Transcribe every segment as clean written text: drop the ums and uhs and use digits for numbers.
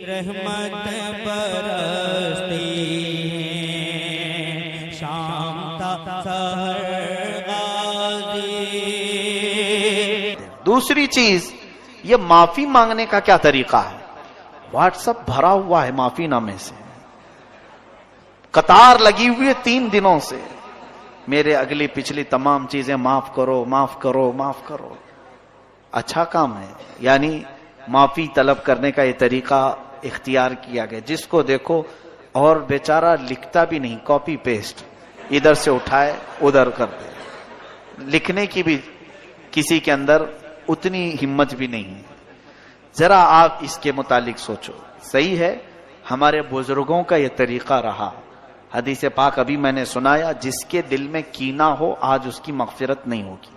رحمت برستی ہے، شام تا سحر غازی۔ دوسری چیز، یہ معافی مانگنے کا کیا طریقہ ہے؟ واٹس ایپ بھرا ہوا ہے معافی نامے سے، قطار لگی ہوئی ہے 3 دنوں سے، میرے اگلی پچھلی تمام چیزیں معاف کرو معاف کرو معاف کرو۔ اچھا کام ہے، یعنی معافی طلب کرنے کا یہ طریقہ اختیار کیا گیا، جس کو دیکھو اور بیچارہ لکھتا بھی نہیں، کاپی پیسٹ ادھر سے اٹھائے ادھر کر دے، لکھنے کی بھی کسی کے اندر اتنی ہمت بھی نہیں ہے۔ ذرا آپ اس کے متعلق سوچو، صحیح ہے ہمارے بزرگوں کا یہ طریقہ رہا۔ حدیث پاک ابھی میں نے سنایا، جس کے دل میں کینہ ہو آج اس کی مغفرت نہیں ہوگی۔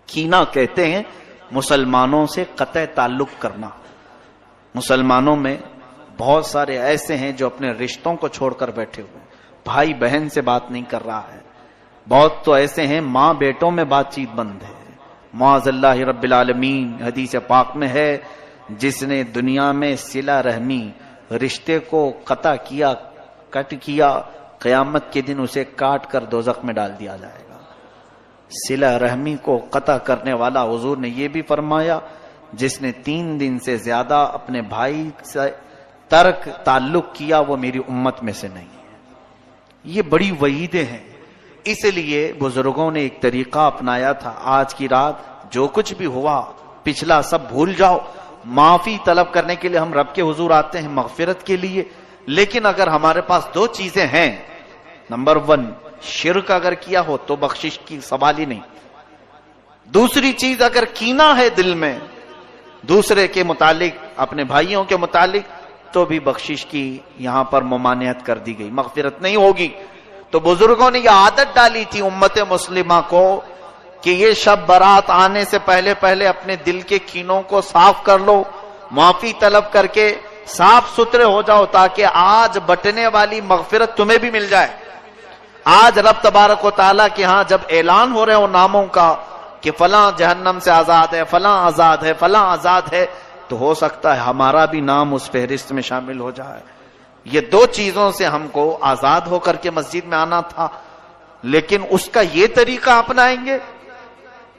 کینہ کہتے ہیں مسلمانوں سے قطع تعلق کرنا۔ مسلمانوں میں بہت سارے ایسے ہیں جو اپنے رشتوں کو چھوڑ کر بیٹھے ہوئے ہیں، بھائی بہن سے بات نہیں کر رہا ہے، بہت تو ایسے ہیں ماں بیٹوں میں بات چیت بند ہے۔ معاذ اللہ رب العالمین، حدیث پاک میں ہے جس نے دنیا میں صلہ رحمی رشتے کو قطع کیا، کٹ کیا، قیامت کے دن اسے کاٹ کر دوزخ میں ڈال دیا جائے گا۔ صلہ رحمی کو قطع کرنے والا، حضور نے یہ بھی فرمایا جس نے 3 دن سے زیادہ اپنے بھائی سے ترک تعلق کیا وہ میری امت میں سے نہیں ہے۔ یہ بڑی وعیدیں ہیں، اس لیے بزرگوں نے ایک طریقہ اپنایا تھا، آج کی رات جو کچھ بھی ہوا پچھلا سب بھول جاؤ۔ معافی طلب کرنے کے لیے ہم رب کے حضور آتے ہیں مغفرت کے لیے، لیکن اگر ہمارے پاس 2 چیزیں ہیں، نمبر 1 شرک اگر کیا ہو تو بخشش کی سوال ہی نہیں، دوسری چیز اگر کینہ ہے دل میں دوسرے کے متعلق، اپنے بھائیوں کے متعلق، تو بھی بخشش کی یہاں پر ممانعت کر دی گئی، مغفرت نہیں ہوگی۔ تو بزرگوں نے یہ عادت ڈالی تھی امت مسلمہ کو کہ یہ شب برات آنے سے پہلے پہلے اپنے دل کے کینوں کو صاف کر لو، معافی طلب کر کے صاف ستھرے ہو جاؤ، تاکہ آج بٹنے والی مغفرت تمہیں بھی مل جائے۔ آج رب تبارک و تعالیٰ کے ہاں جب اعلان ہو رہے ہو ناموں کا کہ فلاں جہنم سے آزاد ہے، فلاں آزاد ہے، فلاں آزاد ہے، تو ہو سکتا ہے ہمارا بھی نام اس فہرست میں شامل ہو جائے۔ یہ 2 چیزوں سے ہم کو آزاد ہو کر کے مسجد میں آنا تھا، لیکن اس کا یہ طریقہ اپنائیں گے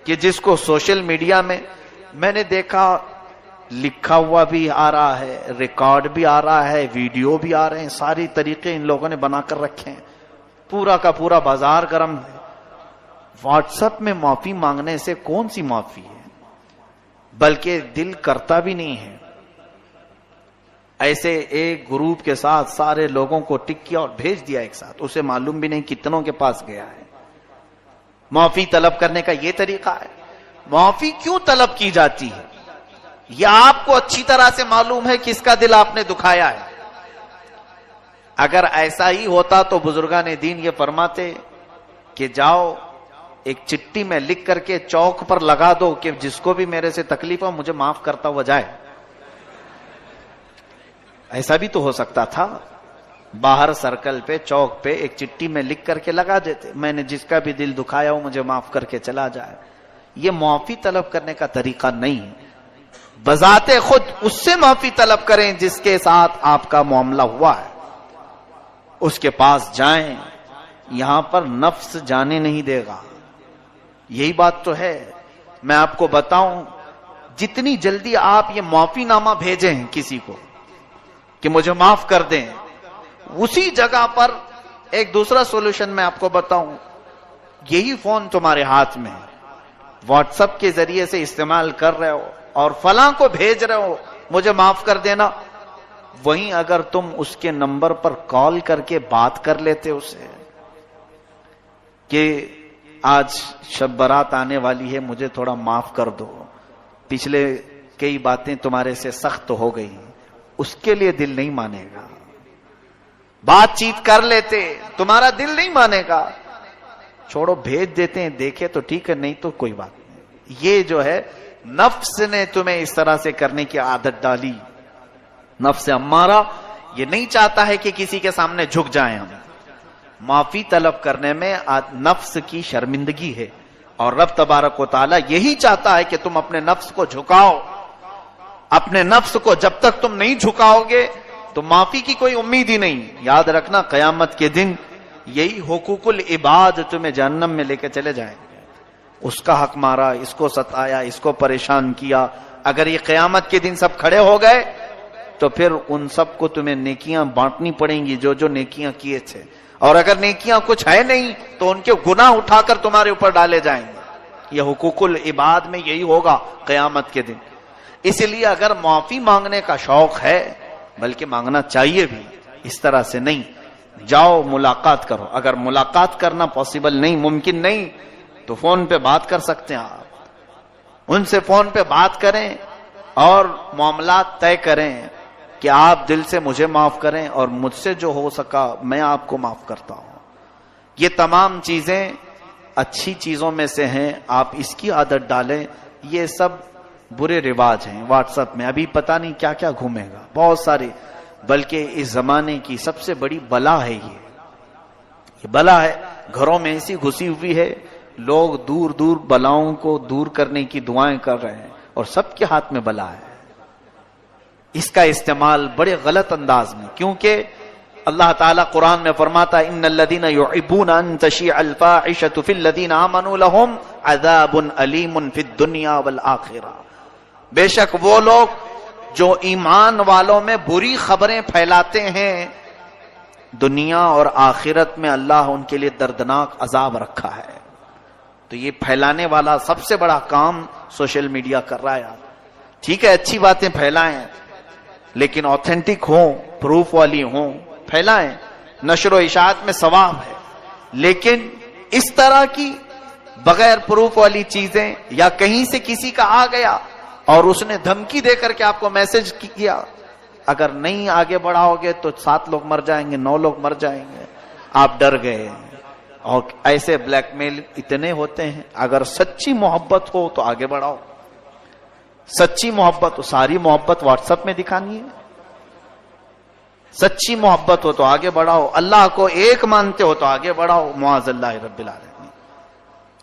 کہ جس کو سوشل میڈیا میں نے دیکھا لکھا ہوا بھی آ رہا ہے، ریکارڈ بھی آ رہا ہے، ویڈیو بھی آ رہے ہیں، ساری طریقے ان لوگوں نے بنا کر رکھے ہیں، پورا کا پورا بازار گرم ہے۔ واٹس ایپ میں معافی مانگنے سے کون سی معافی ہے، بلکہ دل کرتا بھی نہیں ہے۔ ایسے ایک گروپ کے ساتھ سارے لوگوں کو ٹک کیا اور بھیج دیا ایک ساتھ، اسے معلوم بھی نہیں کتنوں کے پاس گیا ہے۔ معافی طلب کرنے کا یہ طریقہ ہے۔ معافی کیوں طلب کی جاتی ہے یہ آپ کو اچھی طرح سے معلوم ہے، کس کا دل آپ نے دکھایا ہے۔ اگر ایسا ہی ہوتا تو بزرگان دین یہ فرماتے کہ جاؤ ایک چٹھی میں لکھ کر کے چوک پر لگا دو کہ جس کو بھی میرے سے تکلیف ہو مجھے معاف کرتا ہوا جائے۔ ایسا بھی تو ہو سکتا تھا، باہر سرکل پہ چوک پہ ایک چٹھی میں لکھ کر کے لگا دیتے، میں نے جس کا بھی دل دکھایا ہو مجھے معاف کر کے چلا جائے۔ یہ معافی طلب کرنے کا طریقہ نہیں ہے۔ بذات خود اس سے معافی طلب کریں جس کے ساتھ آپ کا معاملہ ہوا ہے، اس کے پاس جائیں، یہاں پر نفس جانے نہیں دے گا۔ یہی بات تو ہے۔ میں آپ کو بتاؤں، جتنی جلدی آپ یہ معافی نامہ بھیجیں کسی کو کہ مجھے معاف کر دیں، اسی جگہ پر ایک دوسرا سولوشن میں آپ کو بتاؤں، یہی فون تمہارے ہاتھ میں ہے، واٹس ایپ کے ذریعے سے استعمال کر رہے ہو اور فلاں کو بھیج رہے ہو مجھے معاف کر دینا، وہیں اگر تم اس کے نمبر پر کال کر کے بات کر لیتے اسے کہ آج شب برات آنے والی ہے مجھے تھوڑا معاف کر دو، پچھلے کئی باتیں تمہارے سے سخت ہو گئی، اس کے لیے دل نہیں مانے گا۔ بات چیت کر لیتے، تمہارا دل نہیں مانے گا، چھوڑو بھیج دیتے ہیں، دیکھے تو ٹھیک ہے نہیں تو کوئی بات نہیں۔ یہ جو ہے نفس نے تمہیں اس طرح سے کرنے کی عادت ڈالی۔ نفس امارہ یہ نہیں چاہتا ہے کہ کسی کے سامنے جھک جائیں ہم۔ معافی طلب کرنے میں نفس کی شرمندگی ہے، اور رب تبارک و تعالی یہی چاہتا ہے کہ تم اپنے نفس کو جھکاؤ، اپنے نفس کو جب تک تم نہیں جھکاؤ گے تو معافی کی کوئی امید ہی نہیں. یاد رکھنا قیامت کے دن یہی حقوق العباد تمہیں جہنم میں لے کے چلے جائیں گے. اس کا حق مارا, اس کو ستایا, اس کو پریشان کیا. اگر یہ قیامت کے دن سب کھڑے ہو گئے تو پھر ان سب کو تمہیں نیکیاں بانٹنی پڑیں گی جو جو نیکیاں کیے تھے, اور اگر نیکیاں کچھ ہے نہیں تو ان کے گناہ اٹھا کر تمہارے اوپر ڈالے جائیں گے. یہ حقوق العباد میں یہی ہوگا قیامت کے دن. اس لیے اگر معافی مانگنے کا شوق ہے, بلکہ مانگنا چاہیے بھی, اس طرح سے نہیں, جاؤ ملاقات کرو. اگر ملاقات کرنا پاسبل نہیں, ممکن نہیں, تو فون پہ بات کر سکتے ہیں آپ. ان سے فون پہ بات کریں اور معاملات طے کریں کہ آپ دل سے مجھے معاف کریں اور مجھ سے جو ہو سکا میں آپ کو معاف کرتا ہوں. یہ تمام چیزیں اچھی چیزوں میں سے ہیں, آپ اس کی عادت ڈالیں. یہ سب برے رواج ہیں واٹس ایپ میں, ابھی پتہ نہیں کیا کیا گھومے گا, بہت سارے, بلکہ اس زمانے کی سب سے بڑی بلا ہے یہ بلا ہے. گھروں میں ایسی گھسی ہوئی ہے, لوگ دور دور بلاؤں کو دور کرنے کی دعائیں کر رہے ہیں اور سب کے ہاتھ میں بلا ہے. اس کا استعمال بڑے غلط انداز میں, کیونکہ اللہ تعالیٰ قرآن میں فرماتا ہے ان الذین یحبون ان تشیع الفاحشۃ فی الذین آمنوا لہم عذاب علیم فی الدنیا والآخرہ. بے شک وہ لوگ جو ایمان والوں میں بری خبریں پھیلاتے ہیں, دنیا اور آخرت میں اللہ ان کے لیے دردناک عذاب رکھا ہے. تو یہ پھیلانے والا سب سے بڑا کام سوشل میڈیا کر رہا ہے. ٹھیک ہے, اچھی باتیں پھیلائیں, لیکن آتھینٹک ہوں, پروف والی ہوں, پھیلائیں. نشر و اشاعت میں ثواب ہے, لیکن اس طرح کی بغیر پروف والی چیزیں, یا کہیں سے کسی کا آ گیا اور اس نے دھمکی دے کر کے آپ کو میسج کیا, اگر نہیں آگے بڑھاؤ گے تو 7 لوگ مر جائیں گے, 9 لوگ مر جائیں گے, آپ ڈر گئے. اور ایسے بلیک میل اتنے ہوتے ہیں. اگر سچی محبت ہو تو آگے بڑھاؤ, سچی محبت ہو, ساری محبت واٹس ایپ میں دکھانی ہے. سچی محبت ہو تو آگے بڑھاؤ, اللہ کو ایک مانتے ہو تو آگے بڑھاؤ, معاذ اللہ رب العالمین.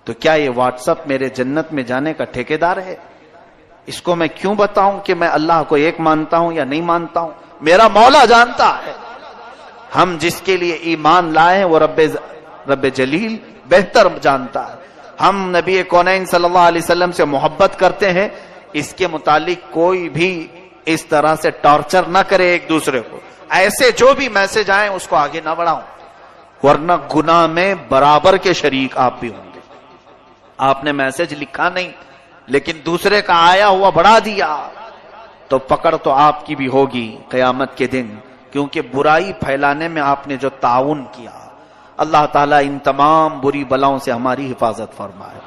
تو کیا یہ واٹس ایپ میرے جنت میں جانے کا ٹھیکیدار ہے؟ اس کو میں کیوں بتاؤں کہ میں اللہ کو ایک مانتا ہوں یا نہیں مانتا ہوں؟ میرا مولا جانتا ہے. ہم جس کے لیے ایمان لائے ہیں وہ رب جلیل بہتر جانتا ہے. ہم نبی کونین صلی اللہ علیہ وسلم سے محبت کرتے ہیں, اس کے متعلق کوئی بھی اس طرح سے ٹارچر نہ کرے ایک دوسرے کو. ایسے جو بھی میسج آئیں اس کو آگے نہ بڑھاؤں, ورنہ گناہ میں برابر کے شریک آپ بھی ہوں گے. آپ نے میسج لکھا نہیں لیکن دوسرے کا آیا ہوا بڑھا دیا تو پکڑ تو آپ کی بھی ہوگی قیامت کے دن, کیونکہ برائی پھیلانے میں آپ نے جو تعاون کیا. اللہ تعالیٰ ان تمام بری بلاؤں سے ہماری حفاظت فرمائے.